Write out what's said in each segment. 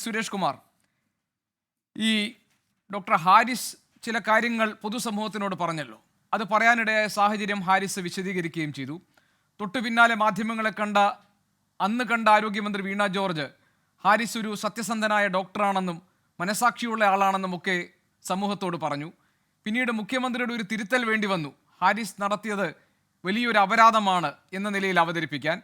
സുരേഷ് കുമാർ, ഈ ഡോക്ടർ ഹാരിസ് ചില കാര്യങ്ങൾ പൊതുസമൂഹത്തിനോട് പറഞ്ഞല്ലോ. അത് പറയാനിടയായ സാഹചര്യം ഹാരിസ് വിശദീകരിക്കുകയും ചെയ്തു. തൊട്ടു പിന്നാലെ മാധ്യമങ്ങളെ അന്ന് കണ്ട ആരോഗ്യമന്ത്രി വീണ ജോർജ് ഹാരിസ് ഒരു സത്യസന്ധനായ ഡോക്ടറാണെന്നും മനസാക്ഷിയുള്ള ആളാണെന്നും ഒക്കെ സമൂഹത്തോട് പറഞ്ഞു. പിന്നീട് മുഖ്യമന്ത്രിയുടെ ഒരു തിരുത്തൽ വേണ്ടി വന്നു, ഹാരിസ് നടത്തിയത് വലിയൊരു അപരാധമാണ് എന്ന നിലയിൽ അവതരിപ്പിക്കാൻ.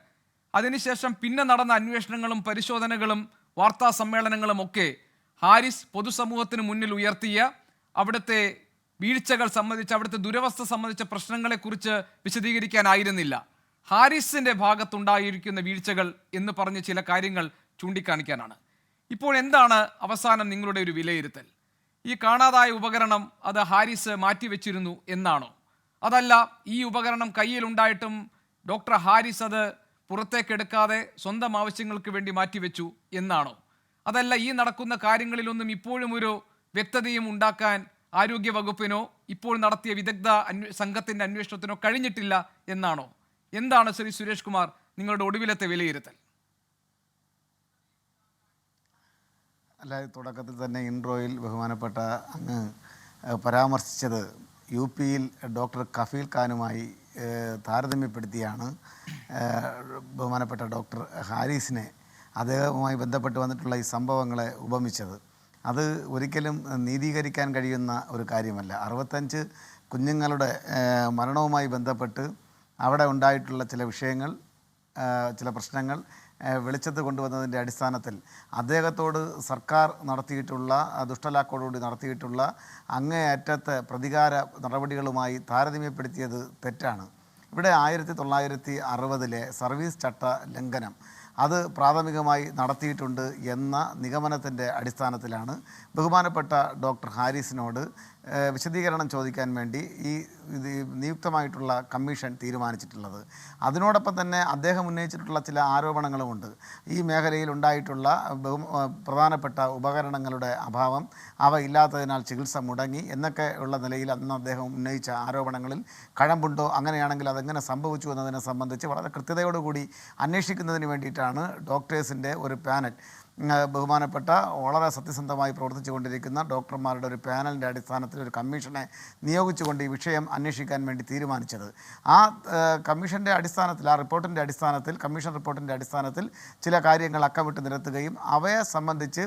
അതിനുശേഷം പിന്നെ നടന്ന അന്വേഷണങ്ങളും പരിശോധനകളും വാർത്താ സമ്മേളനങ്ങളും ഒക്കെ ഹാരിസ് പൊതുസമൂഹത്തിന് മുന്നിൽ ഉയർത്തിയ അവിടുത്തെ വീഴ്ചകൾ സംബന്ധിച്ച്, അവിടുത്തെ ദുരവസ്ഥ സംബന്ധിച്ച പ്രശ്നങ്ങളെക്കുറിച്ച് വിശദീകരിക്കാനായിരുന്നില്ല. ഹാരിസിന്റെ ഭാഗത്തുണ്ടായിരിക്കുന്ന വീഴ്ചകൾ എന്ന് പറഞ്ഞ് ചില കാര്യങ്ങൾ ചൂണ്ടിക്കാണിക്കാനാണ്. ഇപ്പോൾ എന്താണ് അവസാനം നിങ്ങളുടെ ഒരു വിലയിരുത്തൽ? ഈ കാണാതായ ഉപകരണം അത് ഹാരിസ് മാറ്റിവെച്ചിരുന്നു എന്നാണോ? അതല്ല, ഈ ഉപകരണം കയ്യിലുണ്ടായിട്ടും ഡോക്ടർ ഹാരിസ് അത് പുറത്തേക്കെടുക്കാതെ സ്വന്തം ആവശ്യങ്ങൾക്ക് വേണ്ടി മാറ്റിവെച്ചു എന്നാണോ? അതല്ല, ഈ നടക്കുന്ന കാര്യങ്ങളിലൊന്നും ഇപ്പോഴും ഒരു വ്യക്തതയും ഉണ്ടാക്കാൻ ആരോഗ്യ വകുപ്പിനോ ഇപ്പോൾ നടത്തിയ വിദഗ്ധ സംഘത്തിൻ്റെ അന്വേഷണത്തിനോ കഴിഞ്ഞിട്ടില്ല എന്നാണോ? എന്താണ് ശ്രീ സുരേഷ് കുമാർ നിങ്ങളുടെ ഒടുവിലത്തെ വിലയിരുത്തൽ? അല്ല, തുടക്കത്തിൽ തന്നെ ഇൻട്രോയിൽ ബഹുമാനപ്പെട്ട അങ്ങ് പരാമർശിച്ചത് യുപിയിൽ ഡോക്ടർ കഫീൽ ഖാനുമായി താരതമ്യപ്പെടുത്തിയാണ് ബഹുമാനപ്പെട്ട ഡോക്ടർ ഹാരിസിനെ, അദ്ദേഹവുമായി ബന്ധപ്പെട്ട് വന്നിട്ടുള്ള ഈ സംഭവങ്ങളെ ഉപമിച്ചത്. അത് ഒരിക്കലും നീതീകരിക്കാൻ കഴിയുന്ന ഒരു കാര്യമല്ല. 65 കുഞ്ഞുങ്ങളുടെ മരണവുമായി ബന്ധപ്പെട്ട് അവിടെ ഉണ്ടായിട്ടുള്ള ചില വിഷയങ്ങൾ, ചില പ്രശ്നങ്ങൾ വെളിച്ചത്ത് കൊണ്ടുവന്നതിൻ്റെ അടിസ്ഥാനത്തിൽ അദ്ദേഹത്തോട് സർക്കാർ നടത്തിയിട്ടുള്ള ദുഷ്ടലാക്കോടുകൂടി നടത്തിയിട്ടുള്ള അങ്ങേയറ്റത്തെ പ്രതികാര നടപടികളുമായി താരതമ്യപ്പെടുത്തിയത് തെറ്റാണ്. ഇവിടെ 1960 സർവീസ് ചട്ട ലംഘനം അത് പ്രാഥമികമായി നടത്തിയിട്ടുണ്ട് എന്ന നിഗമനത്തിൻ്റെ അടിസ്ഥാനത്തിലാണ് ബഹുമാനപ്പെട്ട ഡോക്ടർ ഹാരിസിനോട് വിശദീകരണം ചോദിക്കാൻ വേണ്ടി ഈ നിയുക്തമായിട്ടുള്ള കമ്മീഷൻ തീരുമാനിച്ചിട്ടുള്ളത്. അതിനോടൊപ്പം തന്നെ അദ്ദേഹം ഉന്നയിച്ചിട്ടുള്ള ചില ആരോപണങ്ങളുമുണ്ട്. ഈ മേഖലയിൽ ഉണ്ടായിട്ടുള്ള പ്രധാനപ്പെട്ട ഉപകരണങ്ങളുടെ അഭാവം, അവ ഇല്ലാത്തതിനാൽ ചികിത്സ മുടങ്ങി എന്നൊക്കെ ഉള്ള നിലയിൽ അന്ന് അദ്ദേഹം ഉന്നയിച്ച ആരോപണങ്ങളിൽ കഴമ്പുണ്ടോ, അങ്ങനെയാണെങ്കിൽ അതെങ്ങനെ സംഭവിച്ചു എന്നതിനെ സംബന്ധിച്ച് വളരെ കൃത്യതയോടുകൂടി അന്വേഷിക്കുന്നതിന് വേണ്ടിയിട്ടാണ് ഡോക്ടേഴ്സിൻ്റെ ഒരു പാനൽ, ബഹുമാനപ്പെട്ട വളരെ സത്യസന്ധമായി പ്രവർത്തിച്ചു കൊണ്ടിരിക്കുന്ന ഡോക്ടർമാരുടെ ഒരു പാനലിൻ്റെ അടിസ്ഥാനത്തിൽ ഒരു കമ്മീഷനെ നിയോഗിച്ചുകൊണ്ട് ഈ വിഷയം അന്വേഷിക്കാൻ വേണ്ടി തീരുമാനിച്ചത്. ആ കമ്മീഷൻ്റെ അടിസ്ഥാനത്തിൽ, ആ റിപ്പോർട്ടിൻ്റെ അടിസ്ഥാനത്തിൽ, കമ്മീഷൻ റിപ്പോർട്ടിൻ്റെ അടിസ്ഥാനത്തിൽ ചില കാര്യങ്ങൾ അക്കമിട്ട് നിരത്തുകയും അവയെ സംബന്ധിച്ച്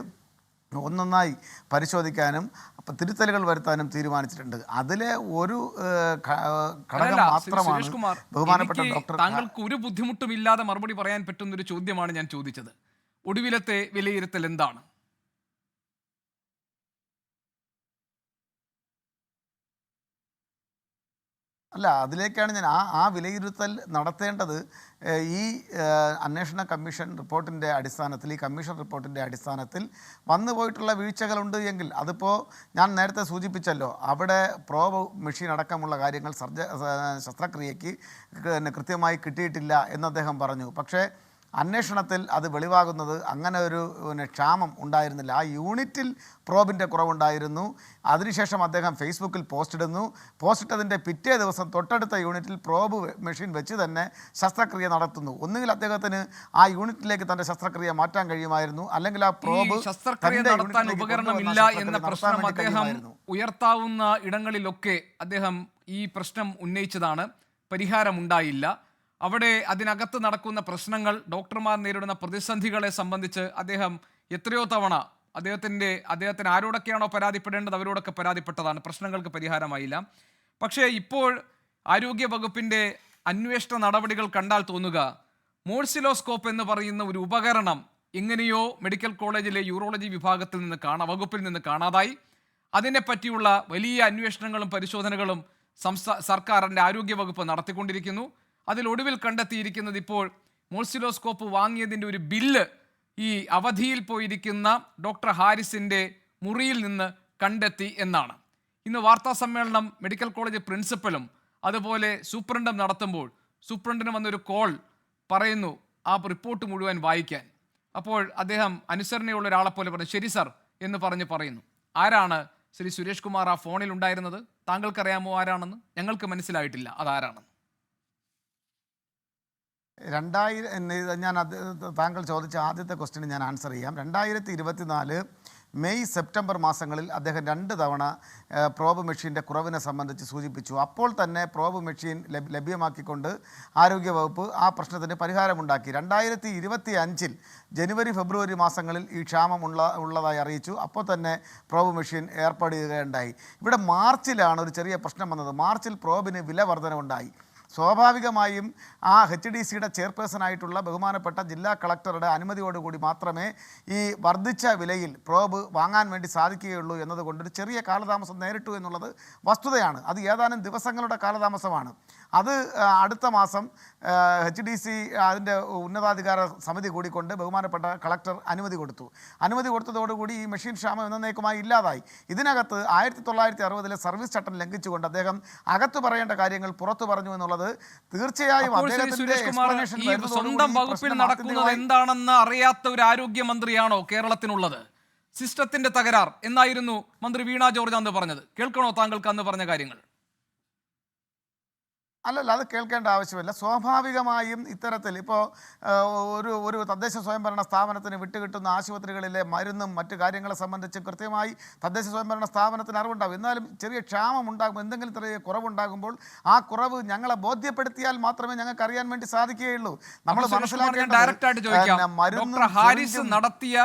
ഒന്നൊന്നായി പരിശോധിക്കാനും തിരുത്തലുകൾ വരുത്താനും തീരുമാനിച്ചിട്ടുണ്ട്. അതിലെ ഒരു ഘടകം മാത്രമാണ് ബഹുമാനപ്പെട്ട ഡോക്ടർ. താങ്കൾക്ക് ഒരു ബുദ്ധിമുട്ടുമില്ലാതെ മറുപടി പറയാൻ പറ്റുന്ന ഒരു ചോദ്യമാണ് ഞാൻ ചോദിച്ചത്. ഒടുവിലത്തെ വിലയിരുത്തൽ എന്താണ്? അല്ല, അതിലേക്കാണ് ഞാൻ ആ വിലയിരുത്തൽ നടത്തേണ്ടത്. ഈ അന്വേഷണ കമ്മീഷൻ റിപ്പോർട്ടിൻ്റെ അടിസ്ഥാനത്തിൽ, ഈ കമ്മീഷൻ റിപ്പോർട്ടിൻ്റെ അടിസ്ഥാനത്തിൽ വന്നു പോയിട്ടുള്ള വീഴ്ചകളുണ്ട് എങ്കിൽ, അതിപ്പോൾ ഞാൻ നേരത്തെ സൂചിപ്പിച്ചല്ലോ, അവിടെ പ്രോബ് മെഷീൻ അടക്കമുള്ള കാര്യങ്ങൾ ശസ്ത്രക്രിയയ്ക്ക് കൃത്യമായി കിട്ടിയിട്ടില്ല എന്ന് അദ്ദേഹം പറഞ്ഞു. പക്ഷേ അന്വേഷണത്തിൽ അത് വെളിവാകുന്നത് അങ്ങനെ ഒരു ക്ഷാമം ഉണ്ടായിരുന്നില്ല. ആ യൂണിറ്റിൽ പ്രോബിൻ്റെ കുറവുണ്ടായിരുന്നു. അതിനുശേഷം അദ്ദേഹം ഫേസ്ബുക്കിൽ പോസ്റ്റിട്ടതിൻ്റെ പിറ്റേ ദിവസം തൊട്ടടുത്ത യൂണിറ്റിൽ പ്രോബ് മെഷീൻ വെച്ച് തന്നെ ശസ്ത്രക്രിയ നടത്തുന്നു. ഒന്നുകിൽ അദ്ദേഹത്തിന് ആ യൂണിറ്റിലേക്ക് തൻ്റെ ശസ്ത്രക്രിയ മാറ്റാൻ കഴിയുമായിരുന്നു, അല്ലെങ്കിൽ ആ പ്രോബ് ഉപകരണമില്ല എന്ന പ്രശ്നം അദ്ദേഹം ഉയർത്താവുന്ന ഇടങ്ങളിലൊക്കെ അദ്ദേഹം ഈ പ്രശ്നം ഉന്നയിച്ചതാണ്. പരിഹാരമുണ്ടായില്ല. അവിടെ അതിനകത്ത് നടക്കുന്ന പ്രശ്നങ്ങൾ, ഡോക്ടർമാർ നേരിടുന്ന പ്രതിസന്ധികളെ സംബന്ധിച്ച് അദ്ദേഹം എത്രയോ തവണ അദ്ദേഹത്തിന് ആരോടൊക്കെയാണോ പരാതിപ്പെടേണ്ടത് അവരോടൊക്കെ പരാതിപ്പെട്ടതാണ്. പ്രശ്നങ്ങൾക്ക് പരിഹാരമായില്ല. പക്ഷേ ഇപ്പോൾ ആരോഗ്യ വകുപ്പിൻ്റെ അന്വേഷണ നടപടികൾ കണ്ടാൽ തോന്നുക, മോഴ്സിലോസ്കോപ്പ് എന്ന് പറയുന്ന ഒരു ഉപകരണം എങ്ങനെയോ മെഡിക്കൽ കോളേജിലെ യൂറോളജി വിഭാഗത്തിൽ നിന്ന് വകുപ്പിൽ നിന്ന് കാണാതായി. അതിനെപ്പറ്റിയുള്ള വലിയ അന്വേഷണങ്ങളും പരിശോധനകളും സർക്കാരിൻ്റെ ആരോഗ്യ വകുപ്പ് നടത്തിക്കൊണ്ടിരിക്കുന്നു. അതിലൊടുവിൽ കണ്ടെത്തിയിരിക്കുന്നത് ഇപ്പോൾ മോഴ്സിലോസ്കോപ്പ് വാങ്ങിയതിൻ്റെ ഒരു ബില്ല് ഈ അവധിയിൽ പോയിരിക്കുന്ന ഡോക്ടർ ഹാരിസിൻ്റെ മുറിയിൽ നിന്ന് കണ്ടെത്തി എന്നാണ്. ഇന്ന് വാർത്താ സമ്മേളനം മെഡിക്കൽ കോളേജ് പ്രിൻസിപ്പലും അതുപോലെ സൂപ്രണ്ടും നടത്തുമ്പോൾ സൂപ്രണ്ടിന് വന്നൊരു കോൾ പറയുന്നു ആ റിപ്പോർട്ട് മുഴുവൻ വായിക്കാൻ. അപ്പോൾ അദ്ദേഹം അനുസരണയുള്ള ഒരാളെ പോലെ പറഞ്ഞു ശരി സർ എന്ന് പറയുന്നു. ആരാണ് ശ്രീ സുരേഷ് കുമാർ ആ ഫോണിൽ ഉണ്ടായിരുന്നത്? താങ്കൾക്കറിയാമോ ആരാണെന്ന്? ഞങ്ങൾക്ക് മനസ്സിലായിട്ടില്ല അതാരാണെന്ന്. താങ്കൾ ചോദിച്ച ആദ്യത്തെ ക്വസ്റ്റിന് ഞാൻ ആൻസർ ചെയ്യാം. 2024 മെയ് സെപ്റ്റംബർ മാസങ്ങളിൽ അദ്ദേഹം 2 തവണ പ്രോബ് മെഷീൻ്റെ കുറവിനെ സംബന്ധിച്ച് സൂചിപ്പിച്ചു. അപ്പോൾ തന്നെ പ്രോബ് മെഷീൻ ലഭ്യമാക്കിക്കൊണ്ട് ആരോഗ്യവകുപ്പ് ആ പ്രശ്നത്തിന് പരിഹാരമുണ്ടാക്കി. 2025 ജനുവരി ഫെബ്രുവരി മാസങ്ങളിൽ ഈ ക്ഷാമം ഉള്ളതായി അറിയിച്ചു. അപ്പോൾ തന്നെ പ്രോബ് മെഷീൻ ഏർപ്പെടുകയുണ്ടായി. ഇവിടെ മാർച്ചിലാണ് ഒരു ചെറിയ പ്രശ്നം വന്നത്. മാർച്ചിൽ പ്രോബിന് വില വർധനവുണ്ടായി. സ്വാഭാവികമായും ആ HDCയുടെ ചെയർപേഴ്സണായിട്ടുള്ള ബഹുമാനപ്പെട്ട ജില്ലാ കളക്ടറുടെ അനുമതിയോടുകൂടി മാത്രമേ ഈ വർദ്ധിച്ച വിലയിൽ പ്രോബ് വാങ്ങാൻ വേണ്ടി സാധിക്കുകയുള്ളൂ എന്നതുകൊണ്ടൊരു ചെറിയ കാലതാമസം നേരിട്ടു എന്നുള്ളത് വസ്തുതയാണ്. അത് ഏതാനും ദിവസങ്ങളുടെ കാലതാമസമാണ്. അത് അടുത്ത മാസം HDC അതിൻ്റെ ഉന്നതാധികാര സമിതി കൂടിക്കൊണ്ട് ബഹുമാനപ്പെട്ട കളക്ടർ അനുമതി കൊടുത്തു. അനുമതി കൊടുത്തതോടുകൂടി ഈ മെഷീൻ ക്ഷാമം എന്നേക്കുമായി ഇല്ലാതായി. ഇതിനകത്ത് 1960 സർവീസ് ചട്ടം ലംഘിച്ചുകൊണ്ട് അദ്ദേഹം അകത്ത് പറയേണ്ട കാര്യങ്ങൾ പുറത്തു പറഞ്ഞു എന്നുള്ളത് തീർച്ചയായും സ്വന്തം വകുപ്പിൽ നടക്കുന്നത് എന്താണെന്ന് അറിയാത്ത ഒരു ആരോഗ്യമന്ത്രിയാണോ കേരളത്തിനുള്ളത്? സിസ്റ്റത്തിന്റെ തകരാർ എന്നായിരുന്നു മന്ത്രി വീണ ജോർജ് അന്ന് പറഞ്ഞത്. കേൾക്കണോ താങ്കൾക്ക് അന്ന് പറഞ്ഞ കാര്യങ്ങൾ? അല്ലല്ല, അത് കേൾക്കേണ്ട ആവശ്യമില്ല. സ്വാഭാവികമായും ഇത്തരത്തിൽ ഇപ്പോൾ ഒരു തദ്ദേശ സ്വയംഭരണ സ്ഥാപനത്തിന് വിട്ടുകിട്ടുന്ന ആശുപത്രികളിലെ മരുന്നും മറ്റു കാര്യങ്ങളെ സംബന്ധിച്ച് കൃത്യമായി തദ്ദേശ സ്വയംഭരണ സ്ഥാപനത്തിന് അറിവുണ്ടാകും. എന്നാലും ചെറിയ ക്ഷാമം ഉണ്ടാകും, എന്തെങ്കിലും ചെറിയ കുറവുണ്ടാകുമ്പോൾ ആ കുറവ് ഞങ്ങളെ ബോധ്യപ്പെടുത്തിയാൽ മാത്രമേ ഞങ്ങൾക്ക് അറിയാൻ വേണ്ടി സാധിക്കുകയുള്ളൂ. നമ്മൾ മനസ്സിലാക്കേണ്ടത് ഹാരിസ് നടത്തിയ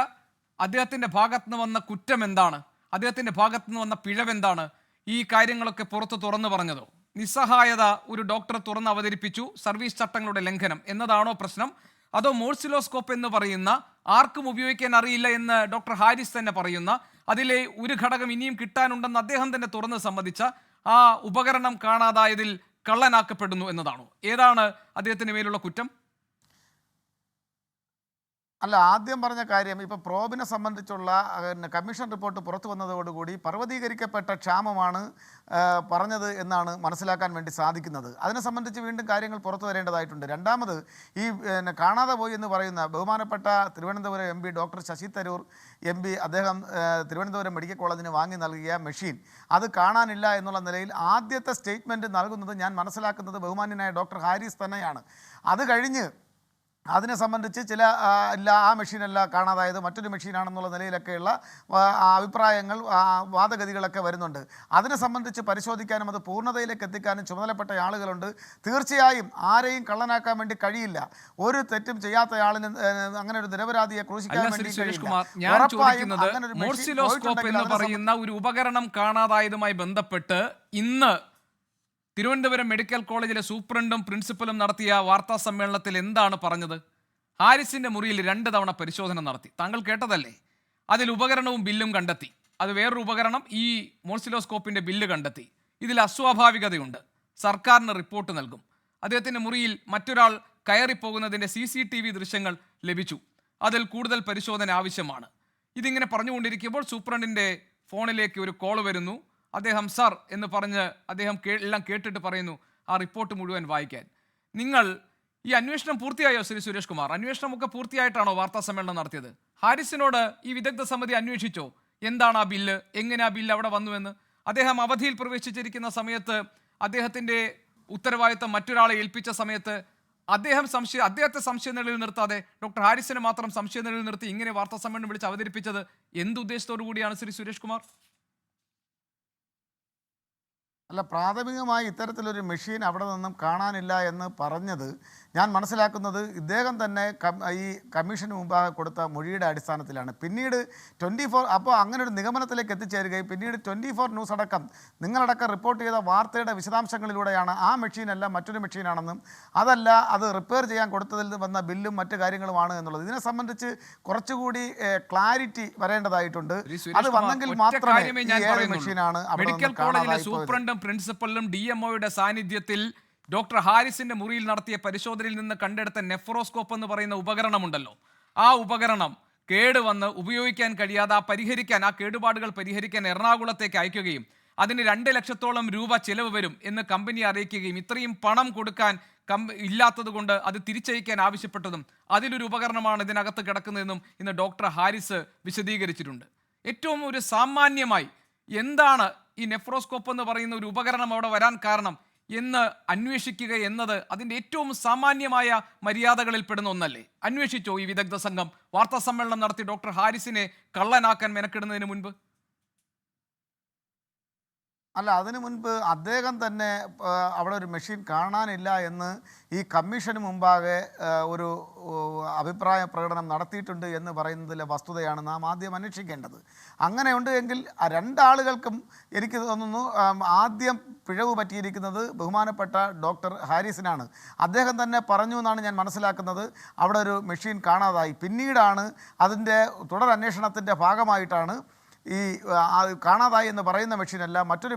അദ്ദേഹത്തിന്റെ ഭാഗത്ത് നിന്ന് വന്ന കുറ്റം എന്താണ്, അദ്ദേഹത്തിന്റെ ഭാഗത്ത് നിന്ന് വന്ന പിഴവെന്താണ്? ഈ കാര്യങ്ങളൊക്കെ പുറത്ത് തുറന്നു പറഞ്ഞതോ? നിസ്സഹായത ഒരു ഡോക്ടർ തുറന്ന് അവതരിപ്പിച്ചു, സർവീസ് ചട്ടങ്ങളുടെ ലംഘനം എന്നതാണോ പ്രശ്നം? അതോ മോഴ്സിലോസ്കോപ്പ് എന്ന് പറയുന്ന ആർക്കും ഉപയോഗിക്കാൻ അറിയില്ല എന്ന് ഡോക്ടർ ഹാരിസ് തന്നെ പറയുന്ന അതിലെ ഒരു ഘടകം ഇനിയും കിട്ടാനുണ്ടെന്ന് അദ്ദേഹം തന്നെ തുറന്ന് സമ്മതിച്ച ആ ഉപകരണം കാണാതായതിൽ കള്ളനാക്കപ്പെടുന്നു എന്നതാണോ? ഏതാണ് അദ്ദേഹത്തിന് മേലുള്ള കുറ്റം? അല്ല, ആദ്യം പറഞ്ഞ കാര്യം ഇപ്പോൾ പ്രോബിനെ സംബന്ധിച്ചുള്ള കമ്മീഷൻ റിപ്പോർട്ട് പുറത്തു വന്നതോടുകൂടി പർവ്വതീകരിക്കപ്പെട്ട ക്ഷാമമാണ് പറഞ്ഞത് എന്നാണ് മനസ്സിലാക്കാൻ വേണ്ടി സാധിക്കുന്നത്. അതിനെ സംബന്ധിച്ച് വീണ്ടും കാര്യങ്ങൾ പുറത്തു വരേണ്ടതായിട്ടുണ്ട്. രണ്ടാമത് ഈ കാണാതെ പോയി എന്ന് പറയുന്ന ബഹുമാനപ്പെട്ട Thiruvananthapuram MP doctor Shashi Tharoor MP അദ്ദേഹം തിരുവനന്തപുരം മെഡിക്കൽ കോളേജിന് വാങ്ങി നൽകിയ മെഷീൻ അത് കാണാനില്ല എന്നുള്ള നിലയിൽ ആദ്യത്തെ സ്റ്റേറ്റ്മെൻറ്റ് നൽകുന്നത് ഞാൻ മനസ്സിലാക്കുന്നത് ബഹുമാന്യനായ ഡോക്ടർ ഹാരിസ് തന്നെയാണ്. അത് കഴിഞ്ഞ് അതിനെ സംബന്ധിച്ച് ചില ആ മെഷീനല്ല കാണാതായത്, മറ്റൊരു മെഷീനാണെന്നുള്ള നിലയിലൊക്കെയുള്ള അഭിപ്രായങ്ങൾ വാദഗതികളൊക്കെ വരുന്നുണ്ട്. അതിനെ സംബന്ധിച്ച് പരിശോധിക്കാനും അത് പൂർണ്ണതയിലേക്ക് എത്തിക്കാനും ചുമതലപ്പെട്ട ആളുകളുണ്ട്. തീർച്ചയായും ആരെയും കള്ളനാക്കാൻ വേണ്ടി കഴിയില്ല. ഒരു തെറ്റും ചെയ്യാത്ത ആളിന് അങ്ങനെ ഒരു നിരപരാധിയെ ക്രൂശിക്കാൻ വേണ്ടി കഴിയില്ല. ഒരു ഉപകരണം കാണാതായതുമായി ബന്ധപ്പെട്ട് ഇന്ന് തിരുവനന്തപുരം മെഡിക്കൽ കോളേജിലെ സൂപ്രണ്ടും പ്രിൻസിപ്പലും നടത്തിയ വാർത്താ സമ്മേളനത്തിൽ എന്താണ് പറഞ്ഞത്? ഹാരിസിന്റെ മുറിയിൽ 2 തവണ പരിശോധന നടത്തി. താങ്കൾ കേട്ടതല്ലേ? അതിൽ ഉപകരണവും ബില്ലും കണ്ടെത്തി. അത് വേറൊരു ഉപകരണം ഈ മോഴ്സിലോസ്കോപ്പിന്റെ ബില്ല് കണ്ടെത്തി. ഇതിൽ അസ്വാഭാവികതയുണ്ട്, സർക്കാരിന് റിപ്പോർട്ട് നൽകും. അദ്ദേഹത്തിന്റെ മുറിയിൽ മറ്റൊരാൾ കയറിപ്പോകുന്നതിന്റെ CCTV ദൃശ്യങ്ങൾ ലഭിച്ചു. അതിൽ കൂടുതൽ പരിശോധന ആവശ്യമാണ്. ഇതിങ്ങനെ പറഞ്ഞുകൊണ്ടിരിക്കുമ്പോൾ സൂപ്രണ്ടിന്റെ ഫോണിലേക്ക് ഒരു കോൾ വരുന്നു. അദ്ദേഹം സർ എന്ന് പറഞ്ഞ് അദ്ദേഹം എല്ലാം കേട്ടിട്ട് പറയുന്നു ആ റിപ്പോർട്ട് മുഴുവൻ വായിക്കാൻ. നിങ്ങൾ ഈ അന്വേഷണം പൂർത്തിയായോ ശ്രീ സുരേഷ് കുമാർ? അന്വേഷണമൊക്കെ പൂർത്തിയായിട്ടാണോ വാർത്താ സമ്മേളനം നടത്തിയത്? ഹാരിസിനോട് ഈ വിദഗ്ധ സമിതി അന്വേഷിച്ചോ എന്താണ് ആ ബില്ല്, എങ്ങനെ ആ ബില്ല് അവിടെ വന്നുവെന്ന്? അദ്ദേഹം അവധിയിൽ പ്രവേശിച്ചിരിക്കുന്ന സമയത്ത് അദ്ദേഹത്തിന്റെ ഉത്തരവാദിത്തം മറ്റൊരാളെ ഏൽപ്പിച്ച സമയത്ത് അദ്ദേഹത്തെ സംശയനിഴലിൽ നിർത്താതെ ഡോക്ടർ ഹാരിസിനെ മാത്രം സംശയനിഴലിൽ നിർത്തി ഇങ്ങനെ വാർത്താ സമ്മേളനം വിളിച്ച് അവതരിപ്പിച്ചത് എന്തുദ്ദേശത്തോടു കൂടിയാണ് ശ്രീ സുരേഷ് കുമാർ? അല്ല, പ്രാഥമികമായി ഇത്തരത്തിലൊരു മെഷീൻ അവിടെ നിന്നും കാണാനില്ല എന്ന് പറഞ്ഞത് ഞാൻ മനസ്സിലാക്കുന്നത് ഇദ്ദേഹം തന്നെ ഈ കമ്മീഷന് മുമ്പാകെ കൊടുത്ത മൊഴിയുടെ അടിസ്ഥാനത്തിലാണ്. പിന്നീട് 24 അപ്പോൾ അങ്ങനെ ഒരു നിഗമനത്തിലേക്ക് എത്തിച്ചേരുകയും പിന്നീട് 24 ന്യൂസ് അടക്കം നിങ്ങളടക്കം റിപ്പോർട്ട് ചെയ്ത വാർത്തയുടെ വിശദാംശങ്ങളിലൂടെയാണ് ആ മെഷീനല്ല മറ്റൊരു മെഷീനാണെന്നും അതല്ല അത് റിപ്പയർ ചെയ്യാൻ കൊടുത്തതിൽ വന്ന ബില്ലും മറ്റു കാര്യങ്ങളുമാണ് എന്നുള്ളത്. ഇതിനെ സംബന്ധിച്ച് കുറച്ചുകൂടി ക്ലാരിറ്റി വരേണ്ടതായിട്ടുണ്ട്. അത് വന്നെങ്കിൽ മാത്രമേ മെഷീനാണ് മെഡിക്കൽ കോളേജിലെ സൂപ്രണ്ടും പ്രിൻസിപ്പലും DMOയുടെ സാന്നിധ്യത്തിൽ ഡോക്ടർ ഹാരിസിന്റെ മുറിയിൽ നടത്തിയ പരിശോധനയിൽ നിന്ന് കണ്ടെടുത്ത നെഫ്രോസ്കോപ്പ് എന്ന് പറയുന്ന ഉപകരണമുണ്ടല്ലോ, ആ ഉപകരണം കേടുവന്ന് ഉപയോഗിക്കാൻ കഴിയാതെ ആ കേടുപാടുകൾ പരിഹരിക്കാൻ എറണാകുളത്തേക്ക് അയക്കുകയും അതിന് 2 ലക്ഷത്തോളം രൂപ ചെലവ് വരും എന്ന് കമ്പനി അറിയിക്കുകയും ഇത്രയും പണം കൊടുക്കാൻ ഇല്ലാത്തത് കൊണ്ട് അത് തിരിച്ചയക്കാൻ ആവശ്യപ്പെട്ടതും അതിലൊരു ഉപകരണമാണ് ഇതിനകത്ത് കിടക്കുന്നതെന്നും ഇന്ന് ഡോക്ടർ ഹാരിസ് വിശദീകരിച്ചിട്ടുണ്ട്. ഏറ്റവും ഒരു സാമാന്യമായി എന്താണ് ഈ നെഫ്രോസ്കോപ്പ് എന്ന് പറയുന്ന ഒരു ഉപകരണം അവിടെ വരാൻ കാരണം? എന്ന് അന്വേഷിക്കുക എന്നത് അതിൻ്റെ ഏറ്റവും സാമാന്യമായ മര്യാദകളിൽ പെടുന്ന ഒന്നല്ലേ? അന്വേഷിച്ചോ ഈ വിദഗ്ധ സംഘം വാർത്താ സമ്മേളനം നടത്തി ഡോക്ടർ ഹാരിസിനെ കള്ളനാക്കാൻ മെനക്കെടുന്നതിന് മുൻപ്? അല്ല, അതിനു മുൻപ് അദ്ദേഹം തന്നെ അവിടെ ഒരു മെഷീൻ കാണാനില്ല എന്ന് ഈ കമ്മീഷന് മുമ്പാകെ ഒരു അഭിപ്രായ പ്രകടനം നടത്തിയിട്ടുണ്ട് എന്ന് പറയുന്നതിലെ വസ്തുതയാണ് നാം ആദ്യം അന്വേഷിക്കേണ്ടത്. അങ്ങനെയുണ്ട് എങ്കിൽ രണ്ടാളുകൾക്കും എനിക്ക് തോന്നുന്നു ആദ്യം പിഴവ് പറ്റിയിരിക്കുന്നത് ബഹുമാനപ്പെട്ട ഡോക്ടർ ഹാരിസിനാണ്. അദ്ദേഹം തന്നെ പറഞ്ഞു എന്നാണ് ഞാൻ മനസ്സിലാക്കുന്നത്, അവിടെ ഒരു മെഷീൻ കാണാതായി. പിന്നീടാണ് അതിൻ്റെ തുടരന്വേഷണത്തിൻ്റെ ഭാഗമായിട്ടാണ് ഈ കാണാതായി എന്ന് പറയുന്ന മെഷീനല്ല, മറ്റൊരു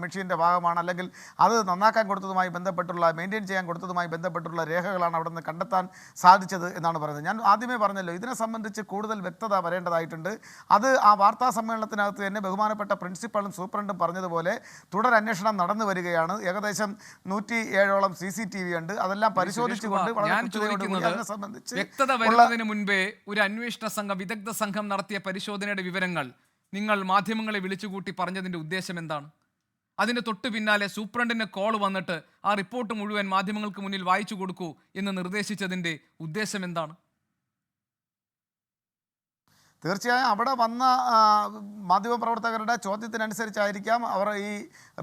മെഷീൻ്റെ ഭാഗമാണ്, അല്ലെങ്കിൽ അത് നന്നാക്കാൻ കൊടുത്തതുമായി ബന്ധപ്പെട്ടുള്ള മെയിൻറ്റെയിൻ ചെയ്യാൻ കൊടുത്തതുമായി ബന്ധപ്പെട്ടുള്ള രേഖകളാണ് അവിടെ നിന്ന് കണ്ടെത്താൻ സാധിച്ചത് എന്നാണ് പറയുന്നത്. ഞാൻ ആദ്യമേ പറഞ്ഞല്ലോ, ഇതിനെ സംബന്ധിച്ച് കൂടുതൽ വ്യക്തത വരേണ്ടതായിട്ടുണ്ട്. അത് ആ വാർത്താ സമ്മേളനത്തിനകത്ത് തന്നെ ബഹുമാനപ്പെട്ട പ്രിൻസിപ്പളും സൂപ്രണ്ടും പറഞ്ഞതുപോലെ തുടരന്വേഷണം നടന്നു വരികയാണ്. ഏകദേശം 107ഓളം CCTV ഉണ്ട്. അതെല്ലാം പരിശോധിച്ചുകൊണ്ട് അതിനെ സംബന്ധിച്ച് വ്യക്തത വരുന്നതിന് മുൻപേ ഒരു അന്വേഷണ സംഘം, വിദഗ്ധ സംഘം നടത്തിയ പരിശോധനയുടെ വിവരങ്ങൾ നിങ്ങൾ മാധ്യമങ്ങളെ വിളിച്ചുകൂട്ടി പറഞ്ഞതിൻ്റെ ഉദ്ദേശം എന്താണ്? അതിന് തൊട്ട് പിന്നാലെ സൂപ്രണ്ടിന് കോൾ വന്നിട്ട് ആ റിപ്പോർട്ട് മുഴുവൻ മാധ്യമങ്ങൾക്ക് മുന്നിൽ വായിച്ചു കൊടുക്കൂ എന്ന് നിർദ്ദേശിച്ചതിൻ്റെ ഉദ്ദേശം എന്താണ്? തീർച്ചയായും അവിടെ വന്ന മാധ്യമപ്രവർത്തകരുടെ ചോദ്യത്തിനനുസരിച്ചായിരിക്കാം അവർ ഈ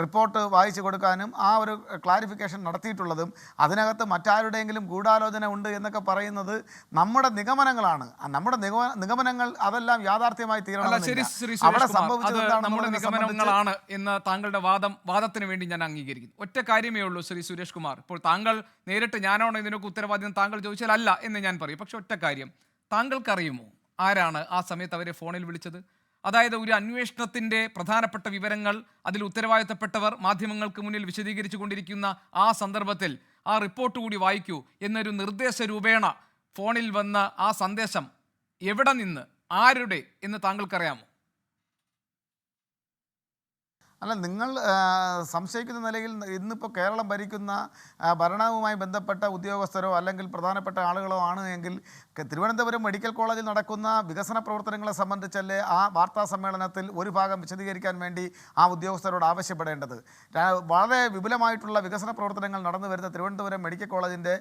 റിപ്പോർട്ട് വായിച്ചു കൊടുക്കാനും ആ ഒരു ക്ലാരിഫിക്കേഷൻ നടത്തിയിട്ടുള്ളതും. അതിനകത്ത് മറ്റാരുടെയെങ്കിലും ഗൂഢാലോചന ഉണ്ട് എന്നൊക്കെ പറയുന്നത് നമ്മുടെ നിഗമനങ്ങളാണ്. നമ്മുടെ നിഗമനങ്ങൾ അതെല്ലാം യാഥാർത്ഥ്യമായി തീരണമെന്നില്ല. അവിടെ സംഭവിച്ചത് നമ്മുടെ നിഗമനങ്ങളാണ് എന്ന് താങ്കളുടെ വാദത്തിന് വേണ്ടി ഞാൻ അംഗീകരിക്കുന്നു. ഒറ്റ കാര്യമേ ഉള്ളൂ ശ്രീ സുരേഷ് കുമാർ. ഇപ്പോൾ താങ്കൾ നേരിട്ട് ഞാനാണോ ഇതിനൊക്കെ ഉത്തരവാദിത്വം താങ്കൾ ചോദിച്ചാൽ അല്ല എന്ന് ഞാൻ പറയും. പക്ഷെ ഒറ്റ കാര്യം, താങ്കൾക്കറിയുമോ ആരാണ് ആ സമയത്ത് അവരെ ഫോണിൽ വിളിച്ചത്? അതായത് ഒരു അന്വേഷണത്തിൻ്റെ പ്രധാനപ്പെട്ട വിവരങ്ങൾ അതിൽ ഉത്തരവാദിത്തപ്പെട്ടവർ മാധ്യമങ്ങൾക്ക് മുന്നിൽ വിശദീകരിച്ചു കൊണ്ടിരിക്കുന്ന ആ സന്ദർഭത്തിൽ ആ റിപ്പോർട്ട് കൂടി വായിക്കൂ എന്നൊരു നിർദ്ദേശ രൂപേണ ഫോണിൽ വന്ന ആ സന്ദേശം എവിടെ നിന്ന്, ആരുടെ എന്ന് താങ്കൾക്കറിയാമോ? അല്ല, നിങ്ങൾ സംശയിക്കുന്ന നിലയിൽ ഇന്നിപ്പോൾ കേരളം ഭരിക്കുന്ന ഭരണവുമായി ബന്ധപ്പെട്ട ഉദ്യോഗസ്ഥരോ അല്ലെങ്കിൽ പ്രധാനപ്പെട്ട ആളുകളോ ആണ് എങ്കിൽ തിരുവനന്തപുരം മെഡിക്കൽ കോളേജിൽ നടക്കുന്ന വികസന പ്രവർത്തനങ്ങളെ സംബന്ധിച്ചല്ലേ ആ വാർത്താ സമ്മേളനത്തിൽ ഒരു ഭാഗം വിശദീകരിക്കാൻ വേണ്ടി ആ ഉദ്യോഗസ്ഥരോട് ആവശ്യപ്പെടേണ്ടത്. വളരെ വിപുലമായിട്ടുള്ള വികസന പ്രവർത്തനങ്ങൾ നടന്നു വരുന്ന തിരുവനന്തപുരം മെഡിക്കൽ കോളേജിൻ്റെ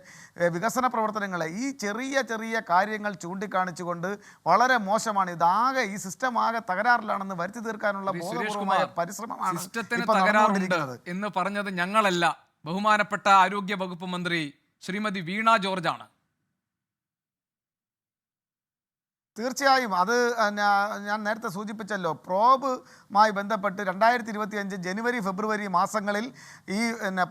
വികസന പ്രവർത്തനങ്ങളെ ഈ ചെറിയ ചെറിയ കാര്യങ്ങൾ ചൂണ്ടിക്കാണിച്ചുകൊണ്ട് വളരെ മോശമാണ്, ഇതാകെ ഈ സിസ്റ്റം ആകെ തകരാറിലാണെന്ന് വരുത്തി തീർക്കാനുള്ള ബോധപൂർവമായ പരിശ്രമം സിസ്റ്റത്തിന് തകരാറുണ്ട് എന്ന് പറഞ്ഞത് ഞങ്ങളല്ല, ബഹുമാനപ്പെട്ട ആരോഗ്യ വകുപ്പ് മന്ത്രി ശ്രീമതി വീണ ജോർജ് ആണ്. തീർച്ചയായും അത് ഞാൻ നേരത്തെ സൂചിപ്പിച്ചല്ലോ, പ്രോബുമായി ബന്ധപ്പെട്ട് 2025 ജനുവരി ഫെബ്രുവരി മാസങ്ങളിൽ ഈ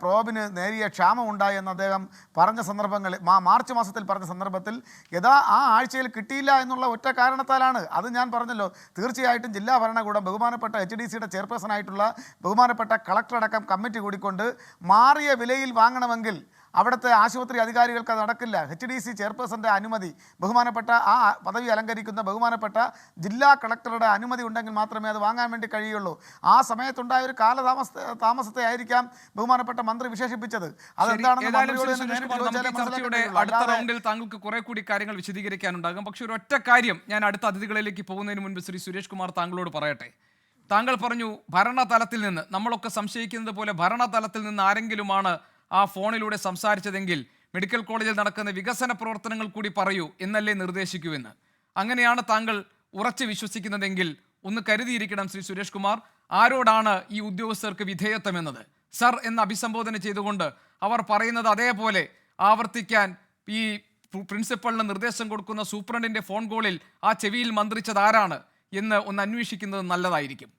പ്രോബിന് നേരിയ ക്ഷാമം ഉണ്ടായി എന്ന് അദ്ദേഹം പറഞ്ഞ സന്ദർഭങ്ങളിൽ, മാർച്ച് മാസത്തിൽ പറഞ്ഞ സന്ദർഭത്തിൽ ആ ആഴ്ചയിൽ കിട്ടിയില്ല എന്നുള്ള ഒറ്റ കാരണത്താലാണ്. അത് ഞാൻ പറഞ്ഞല്ലോ, തീർച്ചയായിട്ടും ജില്ലാ ഭരണകൂടം ബഹുമാനപ്പെട്ട HDCയുടെ ചെയർപേഴ്സണായിട്ടുള്ള ബഹുമാനപ്പെട്ട കളക്ടറടക്കം കമ്മിറ്റി കൂടിക്കൊണ്ട് മാറിയ വിലയിൽ വാങ്ങണമെങ്കിൽ അവിടുത്തെ ആശുപത്രി അധികാരികൾക്ക് അത് നടക്കില്ല. HDC ചെയർപേഴ്സൻ്റെ അനുമതി, ബഹുമാനപ്പെട്ട ആ പദവി അലങ്കരിക്കുന്ന ബഹുമാനപ്പെട്ട ജില്ലാ കളക്ടറുടെ അനുമതി ഉണ്ടെങ്കിൽ മാത്രമേ അത് വാങ്ങാൻ വേണ്ടി കഴിയുള്ളൂ. ആ സമയത്തുണ്ടായ ഒരു താമസത്തെ ആയിരിക്കാം ബഹുമാനപ്പെട്ട മന്ത്രി വിശേഷിപ്പിച്ചത്. അതെന്താണെന്ന് അടുത്ത റൗണ്ടിൽ താങ്കൾക്ക് കുറെ കൂടി കാര്യങ്ങൾ വിശദീകരിക്കാനുണ്ടാകും. പക്ഷെ ഒരു ഒറ്റ കാര്യം ഞാൻ അടുത്ത അതിഥികളിലേക്ക് പോകുന്നതിന് മുൻപ് ശ്രീ സുരേഷ് കുമാർ താങ്കളോട് പറയട്ടെ. താങ്കൾ പറഞ്ഞു ഭരണതലത്തിൽ നിന്ന്, നമ്മളൊക്കെ സംശയിക്കുന്നത് പോലെ ഭരണതലത്തിൽ നിന്ന് ആരെങ്കിലുമാണ് ആ ഫോണിലൂടെ സംസാരിച്ചതെങ്കിൽ മെഡിക്കൽ കോളേജിൽ നടക്കുന്ന വികസന പ്രവർത്തനങ്ങൾ കൂടി പറയൂ എന്നല്ലേ നിർദ്ദേശിക്കുമെന്ന്. അങ്ങനെയാണ് താങ്കൾ ഉറച്ചു വിശ്വസിക്കുന്നതെങ്കിൽ ഒന്ന് കരുതിയിരിക്കണം ശ്രീ സുരേഷ് കുമാർ, ആരോടാണ് ഈ ഉദ്യോഗസ്ഥർക്ക് വിധേയത്വം എന്നത്. സർ എന്ന് അഭിസംബോധന ചെയ്തുകൊണ്ട് അവർ പറയുന്നത് അതേപോലെ ആവർത്തിക്കാൻ ഈ പ്രിൻസിപ്പളിന് നിർദ്ദേശം കൊടുക്കുന്ന സൂപ്രണ്ടിൻ്റെ ഫോൺ കോളിൽ ആ ചെവിയിൽ മന്ത്രിച്ചത് ആരാണ് എന്ന് ഒന്ന് അന്വേഷിക്കുന്നത് നല്ലതായിരിക്കും.